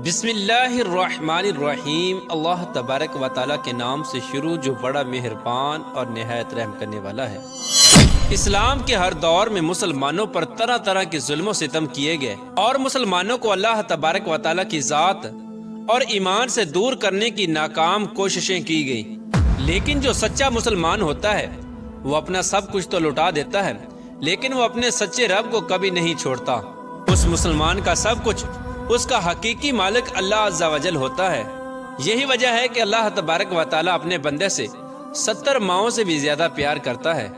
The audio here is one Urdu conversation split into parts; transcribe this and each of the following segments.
بسم اللہ الرحمن الرحیم۔ اللہ تبارک و تعالیٰ کے نام سے شروع جو بڑا مہربان اور نہایت رحم کرنے والا ہے۔ اسلام کے ہر دور میں مسلمانوں پر طرح طرح کے ظلم و ستم کیے گئے اور مسلمانوں کو اللہ تبارک و تعالیٰ کی ذات اور ایمان سے دور کرنے کی ناکام کوششیں کی گئی، لیکن جو سچا مسلمان ہوتا ہے وہ اپنا سب کچھ تو لٹا دیتا ہے، لیکن وہ اپنے سچے رب کو کبھی نہیں چھوڑتا۔ اس مسلمان کا سب کچھ اس کا حقیقی مالک اللہ عز و جل ہوتا ہے۔ یہی وجہ ہے کہ اللہ تبارک و تعالیٰ اپنے بندے سے 70 ماؤں سے بھی زیادہ پیار کرتا ہے۔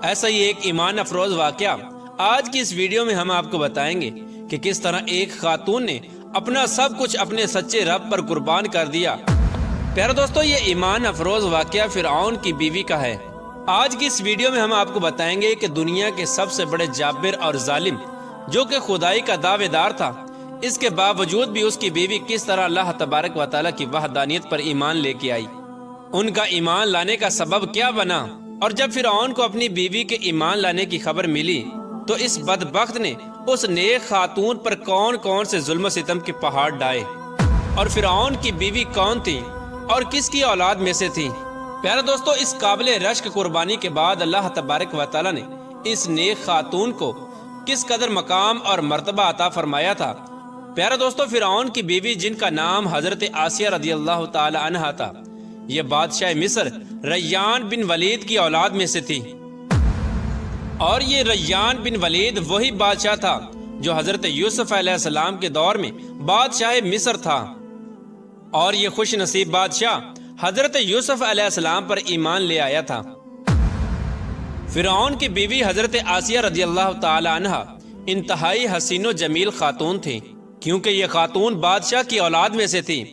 ایسا ہی ایک ایمان افروز واقعہ آج کی اس ویڈیو میں ہم آپ کو بتائیں گے کہ کس طرح ایک خاتون نے اپنا سب کچھ اپنے سچے رب پر قربان کر دیا۔ پیارے دوستو، یہ ایمان افروز واقعہ فرعون کی بیوی کا ہے۔ آج کی اس ویڈیو میں ہم آپ کو بتائیں گے کہ دنیا کے سب سے بڑے جابر اور ظالم جو کہ خدائی کا دعوے دار تھا، اس کے باوجود بھی اس کی بیوی کس طرح اللہ تبارک و تعالیٰ کی وحدانیت پر ایمان لے کے آئی۔ ان کا ایمان لانے کا سبب کیا بنا، اور جب فرعون کو اپنی بیوی کے ایمان لانے کی خبر ملی تو اس بدبخت نے اس نیک خاتون پر کون کون سے ظلم و ستم کے پہاڑ ڈائے، اور فرعون کی بیوی کون تھی اور کس کی اولاد میں سے تھی۔ پیارے دوستو، اس قابل رشک قربانی کے بعد اللہ تبارک و تعالیٰ نے اس نیک خاتون کو کس قدر مقام اور مرتبہ عطا فرمایا تھا۔ پیارے دوستو، فرعون کی بیوی جن کا نام حضرت آسیہ رضی اللہ تعالی عنہا تھا، یہ بادشاہ مصر ریان بن ولید کی اولاد میں سے تھی، اور یہ ریان بن ولید وہی بادشاہ تھا جو حضرت یوسف علیہ السلام کے دور میں بادشاہ مصر تھا، اور یہ خوش نصیب بادشاہ حضرت یوسف علیہ السلام پر ایمان لے آیا تھا۔ فرعون کی بیوی حضرت آسیہ رضی اللہ تعالی عنہا انتہائی حسین و جمیل خاتون تھی، کیونکہ یہ خاتون بادشاہ کی اولاد میں سے تھی،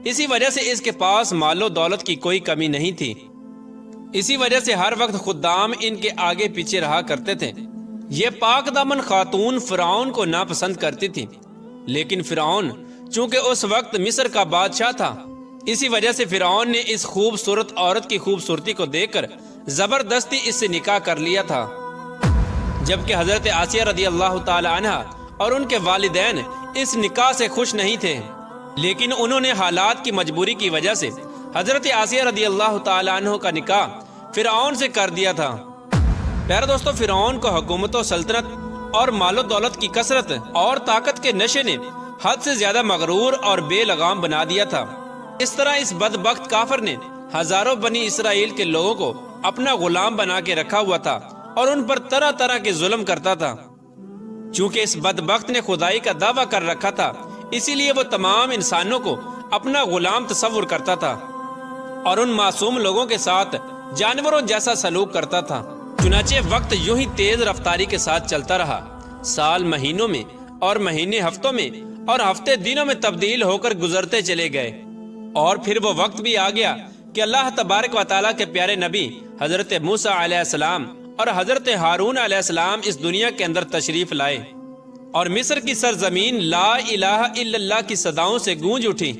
اسی وجہ سے اس کے پاس مال و دولت کی کوئی کمی نہیں تھی۔ اسی وجہ سے ہر وقت خدام ان کے آگے پیچھے رہا کرتے تھے۔ یہ پاک دامن خاتون فرعون کو ناپسند کرتی تھی، لیکن فرعون چونکہ اس وقت مصر کا بادشاہ تھا، اسی وجہ سے فرعون نے اس خوبصورت عورت کی خوبصورتی کو دیکھ کر زبردستی اس سے نکاح کر لیا تھا۔ جبکہ حضرت آسیہ رضی اللہ تعالی عنہا اور ان کے والدین اس نکاح سے خوش نہیں تھے، لیکن انہوں نے حالات کی مجبوری کی وجہ سے حضرت آسیہ رضی اللہ تعالی عنہ کا نکاح فرعون سے کر دیا تھا۔ پیارے دوستو، فرعون کو حکومت و سلطنت اور مال و دولت کی کثرت اور طاقت کے نشے نے حد سے زیادہ مغرور اور بے لگام بنا دیا تھا۔ اس طرح اس بدبخت کافر نے ہزاروں بنی اسرائیل کے لوگوں کو اپنا غلام بنا کے رکھا ہوا تھا اور ان پر طرح طرح کے ظلم کرتا تھا۔ چونکہ اس بدبخت نے خدائی کا دعویٰ کر رکھا تھا، اسی لیے وہ تمام انسانوں کو اپنا غلام تصور کرتا تھا اور ان معصوم لوگوں کے ساتھ جانوروں جیسا سلوک کرتا تھا۔ چنانچہ وقت یوں ہی تیز رفتاری کے ساتھ چلتا رہا۔ سال مہینوں میں اور مہینے ہفتوں میں اور ہفتے دنوں میں تبدیل ہو کر گزرتے چلے گئے، اور پھر وہ وقت بھی آ گیا کہ اللہ تبارک و تعالیٰ کے پیارے نبی حضرت موسیٰ علیہ السلام اور حضرت ہارون علیہ السلام اس دنیا کے اندر تشریف لائے، اور مصر کی سرزمین لا الہ الا اللہ کی صداؤں سے گونج اٹھی۔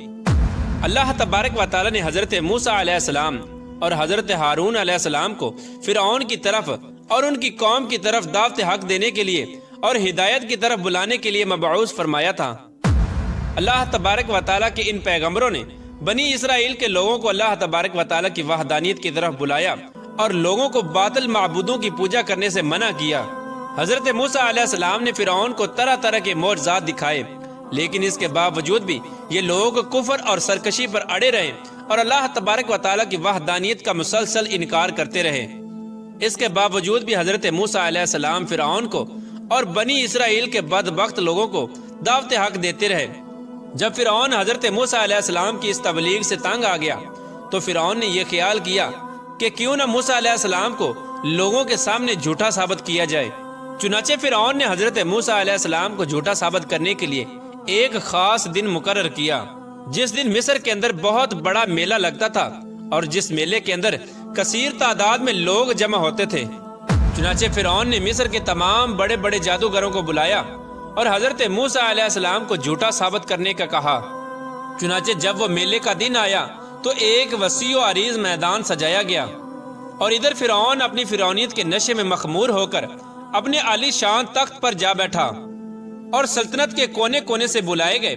اللہ تبارک و تعالیٰ نے حضرت موسیٰ علیہ السلام اور حضرت ہارون علیہ السلام کو فرعون کی طرف اور ان کی قوم کی طرف دعوت حق دینے کے لیے اور ہدایت کی طرف بلانے کے لیے مبعوث فرمایا تھا۔ اللہ تبارک و تعالیٰ کے ان پیغمبروں نے بنی اسرائیل کے لوگوں کو اللہ تبارک و تعالیٰ کی وحدانیت کی طرف بلایا اور لوگوں کو باطل معبودوں کی پوجا کرنے سے منع کیا۔ حضرت موسیٰ علیہ السلام نے فرعون کو طرح طرح کے معجزات دکھائے، لیکن اس کے باوجود بھی یہ لوگ کفر اور سرکشی پر اڑے رہے اور اللہ تبارک و تعالیٰ کی وحدانیت کا مسلسل انکار کرتے رہے۔ اس کے باوجود بھی حضرت موسیٰ علیہ السلام فرعون کو اور بنی اسرائیل کے بدبخت لوگوں کو دعوت حق دیتے رہے۔ جب فرعون حضرت موسیٰ علیہ السلام کی اس تبلیغ سے تنگ آ گیا تو فرعون نے یہ خیال کیا کہ کیوں نہ موسیٰ علیہ السلام کو لوگوں کے سامنے جھوٹا ثابت کیا جائے۔ چنانچہ فرعون نے حضرت موسیٰ علیہ السلام کو جھوٹا ثابت کرنے کے لیے ایک خاص دن مقرر کیا، جس دن مصر کے اندر بہت بڑا میلہ لگتا تھا اور جس میلے کے اندر کثیر تعداد میں لوگ جمع ہوتے تھے۔ چنانچہ فرعون نے مصر کے تمام بڑے بڑے جادوگروں کو بلایا اور حضرت موسیٰ علیہ السلام کو جھوٹا ثابت کرنے کا کہا۔ چنانچہ جب وہ میلے کا دن آیا تو ایک وسیع و عریض میدان سجایا گیا، اور ادھر فرعون اپنی فرعونیت کے نشے میں مخمور ہو کر اپنے عالی شان تخت پر جا بیٹھا، اور سلطنت کے کونے کونے سے بلائے گئے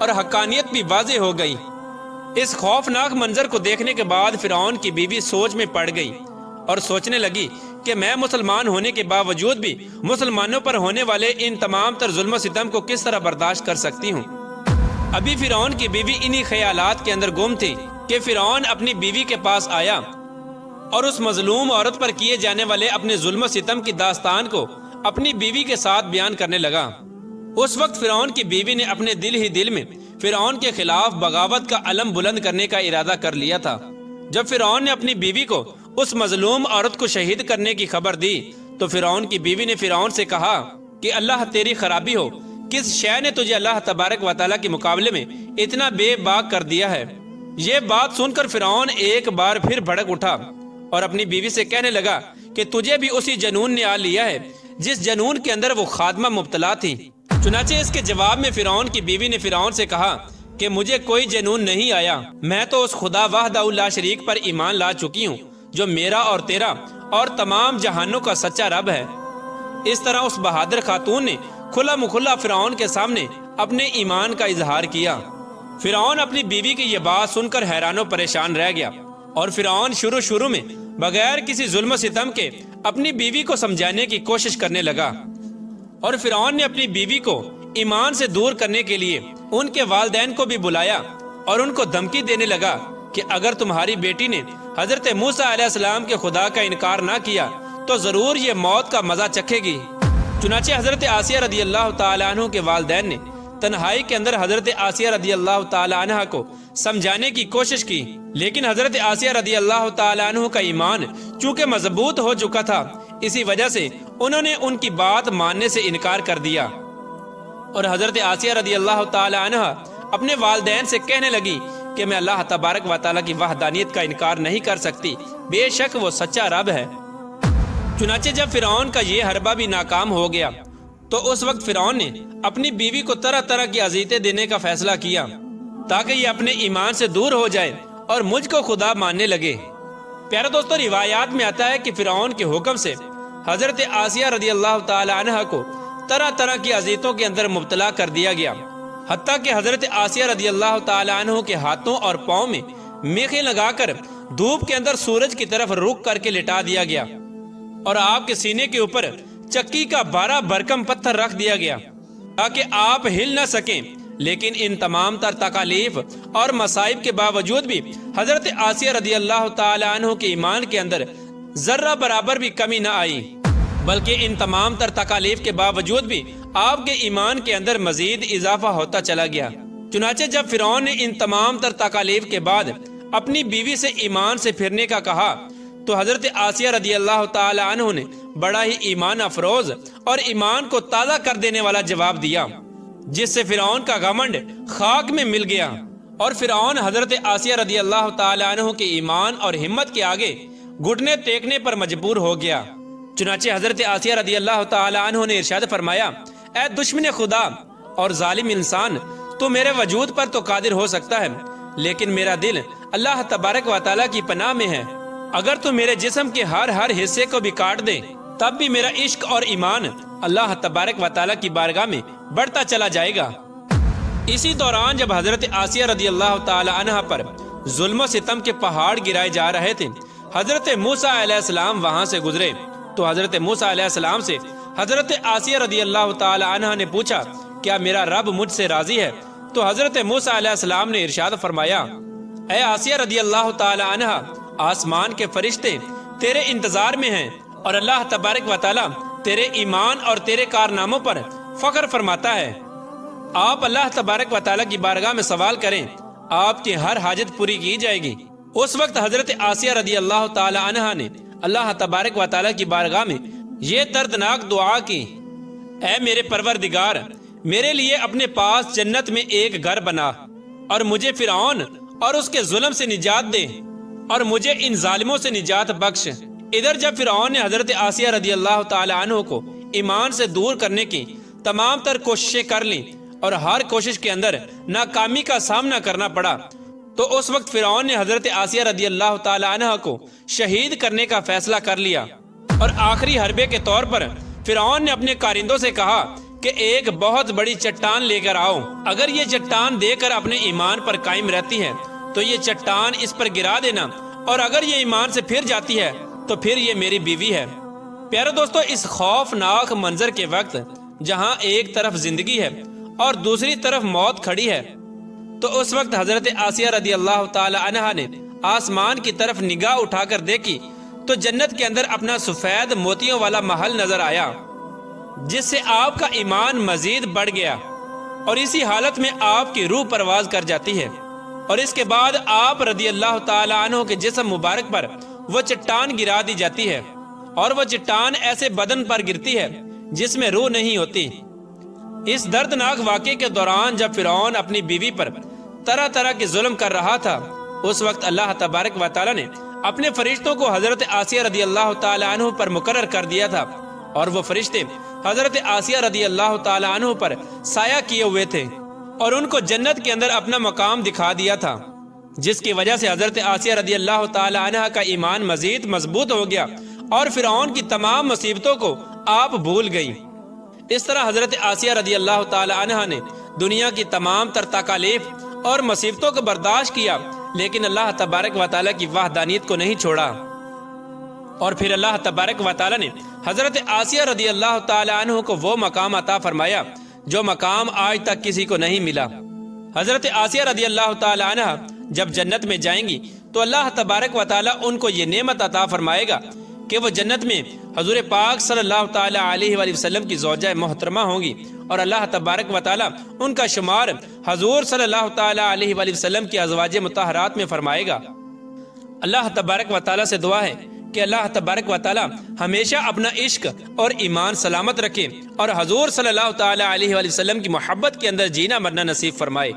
اور حقانیت بھی واضح ہو گئی۔ اس خوفناک منظر کو دیکھنے کے بعد فرعون کی بیوی سوچ میں پڑ گئی اور سوچنے لگی کہ میں مسلمان ہونے کے باوجود بھی مسلمانوں پر ہونے والے ان تمام تر ظلم و ستم کو کس طرح برداشت کر سکتی ہوں۔ ابھی فرعون کی بیوی انہی خیالات کے اندر گم تھی کہ فرعون اپنی بیوی کے پاس آیا اور اس مظلوم عورت پر کیے جانے والے اپنے ظلم و ستم کی داستان کو اپنی بیوی کے ساتھ بیان کرنے لگا۔ اس وقت فرعون کی بیوی نے اپنے دل ہی دل میں فرعون کے خلاف بغاوت کا علم بلند کرنے کا ارادہ کر لیا تھا۔ جب فرعون نے اپنی بیوی کو اس مظلوم عورت کو شہید کرنے کی خبر دی تو فرعون کی بیوی نے فرعون سے کہا کہ اللہ تیری خرابی ہو، کس شے نے تجھے اللہ تبارک و تعالیٰ کے مقابلے میں اتنا بے باک کر دیا ہے؟ یہ بات سن کر فرعون ایک بار پھر بھڑک اٹھا اور اپنی بیوی سے کہنے لگا کہ تجھے بھی اسی جنون نے آ لیا ہے جس جنون کے اندر وہ خادمہ مبتلا تھی۔ چنانچہ اس کے جواب میں فرعون کی بیوی نے فرعون سے کہا کہ مجھے کوئی جنون نہیں آیا، میں تو اس خدا وحدہ لا شریک پر ایمان لا چکی ہوں جو میرا اور تیرا اور تمام جہانوں کا سچا رب ہے۔ اس طرح اس بہادر خاتون نے کھلا مکھلا فرعون کے سامنے اپنے ایمان کا اظہار کیا۔ فرعون اپنی بیوی کی یہ بات سن کر حیران و پریشان رہ گیا اور فرعون شروع میں بغیر کسی ظلم و ستم کے اپنی بیوی کو سمجھانے کی کوشش کرنے لگا، اور فرعون نے اپنی بیوی کو ایمان سے دور کرنے کے لیے ان کے والدین کو بھی بلایا اور ان کو دھمکی دینے لگا کہ اگر تمہاری بیٹی نے حضرت موسیٰ علیہ السلام کے خدا کا انکار نہ کیا تو ضرور یہ موت کا مزہ چکھے گی۔ چنانچہ حضرت آسیہ رضی اللہ تعالیٰ عنہ کے والدین نے تنہائی کے اندر حضرت آسیہ رضی اللہ تعالیٰ عنہ کو سمجھانے کی کوشش کی، لیکن حضرت آسیہ رضی اللہ تعالیٰ عنہ کا ایمان چونکہ مضبوط ہو چکا تھا، اسی وجہ سے انہوں نے ان کی بات ماننے سے انکار کر دیا، اور حضرت آسیہ رضی اللہ تعالیٰ عنہ اپنے والدین سے کہنے لگی کہ میں اللہ تبارک و تعالیٰ کی وحدانیت کا انکار نہیں کر سکتی، بے شک وہ سچا رب ہے۔ چنانچہ جب فرعون کا یہ حربہ بھی ناکام ہو گیا تو اس وقت فرعون نے اپنی بیوی کو طرح طرح کی اذیتیں دینے کا فیصلہ کیا تاکہ یہ اپنے ایمان سے دور ہو جائے اور مجھ کو خدا ماننے لگے۔ پیارے دوستو، روایات میں آتا ہے کہ فرعون کے حکم سے حضرت آسیہ رضی اللہ تعالی عنہ کو طرح طرح کی اذیتوں کے اندر مبتلا کر دیا گیا، حتیٰ کہ حضرت آسیہ رضی اللہ تعالی عنہ کے ہاتھوں اور پاؤں میں میخیں لگا کر دھوپ کے اندر سورج کی طرف رخ کر کے لٹا دیا گیا، اور آپ کے سینے کے اوپر چکی کا 12 بھرکم پتھر رکھ دیا گیا تاکہ آپ ہل نہ سکیں۔ لیکن ان تمام تر تکالیف اور مصائب کے باوجود بھی حضرت آسیہ رضی اللہ تعالی عنہ کے ایمان کے اندر ذرہ برابر بھی کمی نہ آئی، بلکہ ان تمام تر تکالیف کے باوجود بھی آپ کے ایمان کے اندر مزید اضافہ ہوتا چلا گیا۔ چنانچہ جب فرعون نے ان تمام تر تکالیف کے بعد اپنی بیوی سے ایمان سے پھرنے کا کہا تو حضرت آسیہ رضی اللہ تعالی عنہ نے بڑا ہی ایمان افروز اور ایمان کو تازہ کر دینے والا جواب دیا، جس سے فرعون کا گھمنڈ خاک میں مل گیا، اور فرعون حضرت آسیہ رضی اللہ تعالی عنہ کے ایمان اور ہمت کے آگے گھٹنے ٹیکنے پر مجبور ہو گیا۔ چنانچہ حضرت آسیہ رضی اللہ تعالی عنہ نے ارشاد فرمایا، اے دشمن خدا اور ظالم انسان، تو میرے وجود پر تو قادر ہو سکتا ہے، لیکن میرا دل اللہ تبارک و تعالیٰ کی پناہ میں ہے۔ اگر تو میرے جسم کے ہر حصے کو بھی کاٹ دے تب بھی میرا عشق اور ایمان اللہ تبارک و تعالیٰ کی بارگاہ میں بڑھتا چلا جائے گا۔ اسی دوران جب حضرت آسیہ رضی اللہ تعالی عنہ پر ظلم و ستم کے پہاڑ گرائے جا رہے تھے، حضرت موسیٰ علیہ السلام وہاں سے گزرے تو حضرت موسیٰ علیہ السلام سے حضرت آسیہ رضی اللہ تعالی عنہ نے پوچھا، کیا میرا رب مجھ سے راضی ہے؟ تو حضرت موسیٰ علیہ السلام نے ارشاد فرمایا، اے آسیہ رضی اللہ تعالی عنہ، آسمان کے فرشتے تیرے انتظار میں ہیں اور اللہ تبارک و تعالیٰ تیرے ایمان اور تیرے کارناموں پر فخر فرماتا ہے۔ آپ اللہ تبارک و تعالیٰ کی بارگاہ میں سوال کریں، آپ کی ہر حاجت پوری کی جائے گی۔ اس وقت حضرت آسیہ رضی اللہ تعالی عنہ نے اللہ تبارک و تعالیٰ کی بارگاہ میں یہ دردناک دعا کی، اے میرے پروردگار، میرے لیے اپنے پاس جنت میں ایک گھر بنا اور مجھے فرعون اور اس کے ظلم سے نجات دے اور مجھے ان ظالموں سے نجات بخش۔ ادھر جب فرعون نے حضرت آسیہ رضی اللہ تعالی عنہ کو ایمان سے دور کرنے کی تمام تر کوششیں کر لیں اور ہر کوشش کے اندر ناکامی کا سامنا کرنا پڑا، تو اس وقت فرعون نے حضرت آسیہ رضی اللہ تعالی عنہ کو شہید کرنے کا فیصلہ کر لیا، اور آخری حربے کے طور پر فرعون نے اپنے کارندوں سے کہا کہ ایک بہت بڑی چٹان لے کر آؤ، اگر یہ چٹان دے کر اپنے ایمان پر قائم رہتی ہے تو یہ چٹان اس پر گرا دینا، اور اگر یہ ایمان سے پھر جاتی ہے تو پھر یہ میری بیوی ہے۔ پیارے دوستو، اس خوفناک منظر کے وقت جہاں ایک طرف زندگی ہے اور دوسری طرف موت کھڑی ہے، تو اس وقت حضرت آسیہ رضی اللہ تعالی عنہا نے آسمان کی طرف نگاہ اٹھا کر دیکھی تو جنت کے اندر اپنا سفید موتیوں والا محل نظر آیا، جس سے آپ کا ایمان مزید بڑھ گیا، اور اسی حالت میں آپ کی روح پرواز کر جاتی ہے، اور اس کے بعد آپ رضی اللہ تعالی عنہ کے جسم مبارک پر وہ چٹان گرا دی جاتی ہے، اور وہ چٹان ایسے بدن پر گرتی ہے جس میں روح نہیں ہوتی۔ اس دردناک واقعے کے دوران جب فرعون اپنی بیوی پر طرح طرح کے ظلم کر رہا تھا، اس وقت اللہ تبارک و تعالی نے اپنے فرشتوں کو حضرت آسیہ رضی اللہ تعالی عنہ پر مقرر کر دیا تھا، اور وہ فرشتے حضرت آسیہ رضی اللہ تعالی عنہ پر سایہ کیے ہوئے تھے، اور ان کو جنت کے اندر اپنا مقام دکھا دیا تھا، جس کی وجہ سے حضرت آسیہ رضی اللہ تعالی عنہ کا ایمان مزید مضبوط ہو گیا، اور فرعون کی تمام مصیبتوں کو آپ بھول گئی۔ اس طرح حضرت آسیہ رضی اللہ تعالی عنہ نے دنیا کی تمام تر تکالیف اور مصیبتوں کو برداشت کیا، لیکن اللہ تبارک و تعالی کی وحدانیت کو نہیں چھوڑا، اور پھر اللہ تبارک و تعالی نے حضرت آسیہ رضی اللہ تعالی عنہ کو وہ مقام عطا فرمایا جو مقام آج تک کسی کو نہیں ملا۔ حضرت آسیہ رضی اللہ تعالی عنہ جب جنت میں جائیں گی تو اللہ تبارک و تعالی ان کو یہ نعمت عطا فرمائے گا کہ وہ جنت میں حضور پاک صلی اللہ تعالی علیہ وآلہ وسلم کی زوجہ محترمہ ہوں گی، اور اللہ تبارک و تعالی ان کا شمار حضور صلی اللہ تعالی علیہ وآلہ وسلم کی ازواج مطہرات میں فرمائے گا۔ اللہ تبارک و تعالی سے دعا ہے کہ اللہ تبارک و تعالی ہمیشہ اپنا عشق اور ایمان سلامت رکھے، اور حضور صلی اللہ تعالی علیہ وآلہ وسلم کی محبت کے اندر جینا مرنا نصیب فرمائے۔